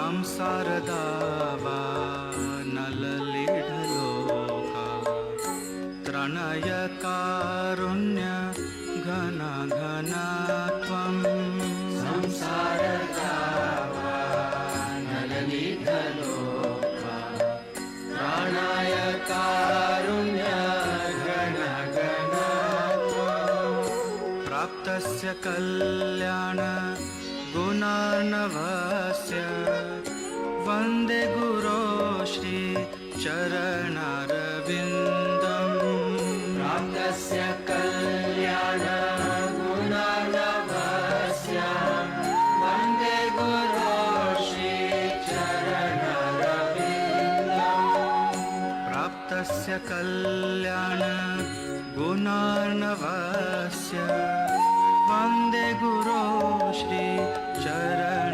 संसारदावा नललीढलोका त्रणयकारुण्य घन घन त्वं संसारदावा नललीढलोका त्रणयकारुण्य घन घन प्राप्तस्य कल्याण गुणार्णवस्य वन्दे गुरो श्री चरणारविन्दम् प्राप्तस्य कल्याण गुणार्णवस्य वन्दे गुरो श्री चरणारविन्दम् प्राप्तस्य कल्याण गुणार्णवस्य वन्दे गुरो श्री चरण